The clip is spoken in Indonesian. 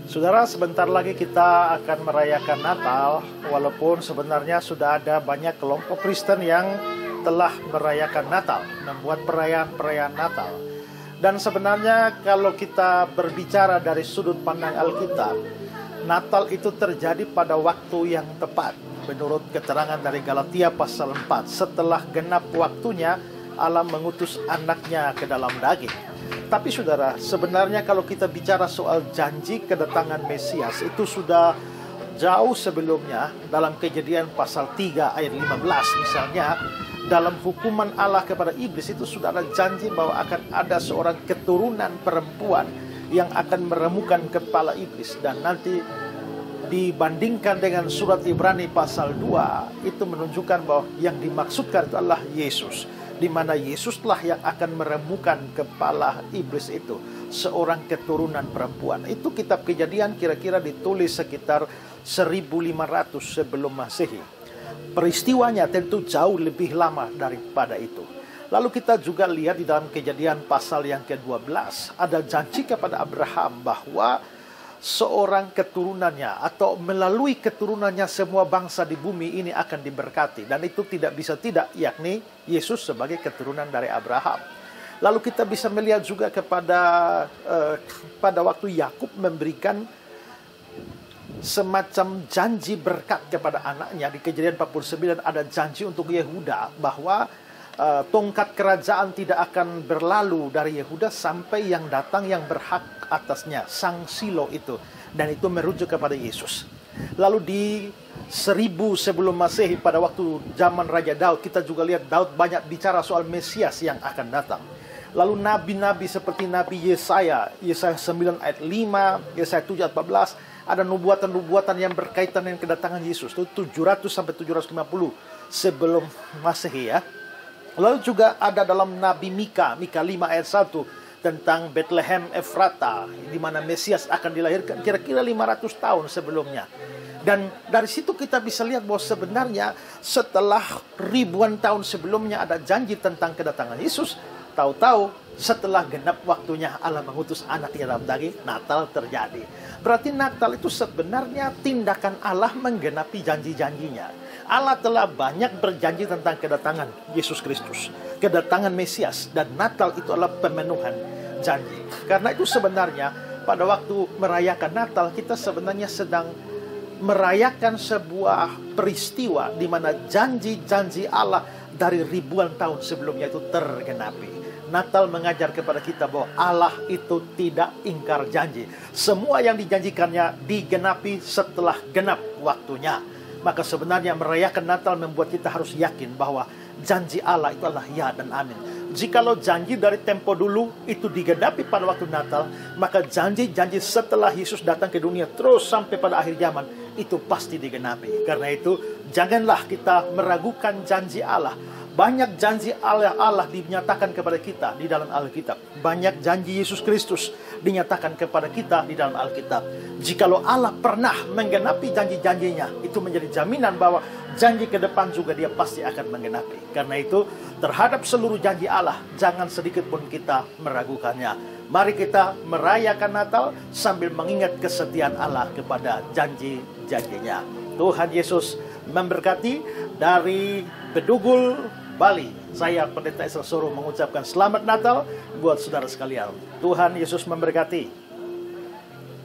Saudara, sebentar lagi kita akan merayakan Natal, walaupun sebenarnya sudah ada banyak kelompok Kristen yang telah merayakan Natal, membuat perayaan-perayaan Natal. Dan sebenarnya kalau kita berbicara dari sudut pandang Alkitab, Natal itu terjadi pada waktu yang tepat. Menurut keterangan dari Galatia pasal 4, setelah genap waktunya, Allah mengutus anaknya ke dalam daging. Tapi saudara, sebenarnya kalau kita bicara soal janji kedatangan Mesias, itu sudah jauh sebelumnya. Dalam Kejadian pasal 3 ayat 15 misalnya, dalam hukuman Allah kepada iblis itu sudah ada janji bahwa akan ada seorang keturunan perempuan yang akan meremukan kepala iblis. Dan nanti dibandingkan dengan surat Ibrani pasal 2, itu menunjukkan bahwa yang dimaksudkan itu adalah Yesus, di mana Yesuslah yang akan meremukan kepala iblis itu, seorang keturunan perempuan. Itu kitab Kejadian kira-kira ditulis sekitar 1500 sebelum Masehi. Peristiwanya tentu jauh lebih lama daripada itu. Lalu kita juga lihat di dalam Kejadian pasal yang ke-12, ada janji kepada Abraham bahwa seorang keturunannya atau melalui keturunannya semua bangsa di bumi ini akan diberkati. Dan itu tidak bisa tidak, yakni Yesus sebagai keturunan dari Abraham. Lalu kita bisa melihat juga pada waktu Yakub memberikan semacam janji berkat kepada anaknya. Di Kejadian 49 ada janji untuk Yehuda bahwa tongkat kerajaan tidak akan berlalu dari Yehuda sampai yang datang yang berhak atasnya, sang Silo itu. Dan itu merujuk kepada Yesus. Lalu di 1000 sebelum Masehi, pada waktu zaman Raja Daud, kita juga lihat Daud banyak bicara soal Mesias yang akan datang. Lalu nabi-nabi seperti Nabi Yesaya 9 ayat 5, Yesaya 7 ayat 14, ada nubuatan-nubuatan yang berkaitan dengan kedatangan Yesus. Itu 700 sampai 750 sebelum Masehi ya. Lalu juga ada dalam Nabi Mika 5 ayat 1 tentang Bethlehem Efrata, di mana Mesias akan dilahirkan kira-kira 500 tahun sebelumnya. Dan dari situ kita bisa lihat bahwa sebenarnya setelah ribuan tahun sebelumnya ada janji tentang kedatangan Yesus. Tahu-tahu setelah genap waktunya Allah mengutus anaknya dalam daging, Natal terjadi. Berarti Natal itu sebenarnya tindakan Allah menggenapi janji-janjinya. Allah telah banyak berjanji tentang kedatangan Yesus Kristus, kedatangan Mesias, dan Natal itu adalah pemenuhan janji. Karena itu sebenarnya pada waktu merayakan Natal, kita sebenarnya sedang merayakan sebuah peristiwa di mana janji-janji Allah dari ribuan tahun sebelumnya itu tergenapi. Natal mengajar kepada kita bahwa Allah itu tidak ingkar janji. Semua yang dijanjikannya digenapi setelah genap waktunya. Maka sebenarnya merayakan Natal membuat kita harus yakin bahwa janji Allah itu adalah ya dan amin. Jikalau janji dari tempo dulu itu digenapi pada waktu Natal, maka janji-janji setelah Yesus datang ke dunia terus sampai pada akhir zaman itu pasti digenapi. Karena itu janganlah kita meragukan janji Allah. Banyak janji Allah dinyatakan kepada kita di dalam Alkitab. Banyak janji Yesus Kristus dinyatakan kepada kita di dalam Alkitab. Jikalau Allah pernah menggenapi janji-janjinya, itu menjadi jaminan bahwa janji ke depan juga dia pasti akan menggenapi. Karena itu terhadap seluruh janji Allah, jangan sedikit pun kita meragukannya. Mari kita merayakan Natal sambil mengingat kesetiaan Allah kepada janji-janjinya. Tuhan Yesus memberkati. Dari Bedugul, Bali, saya Pendeta Israel Soro mengucapkan selamat Natal buat saudara sekalian. Tuhan Yesus memberkati.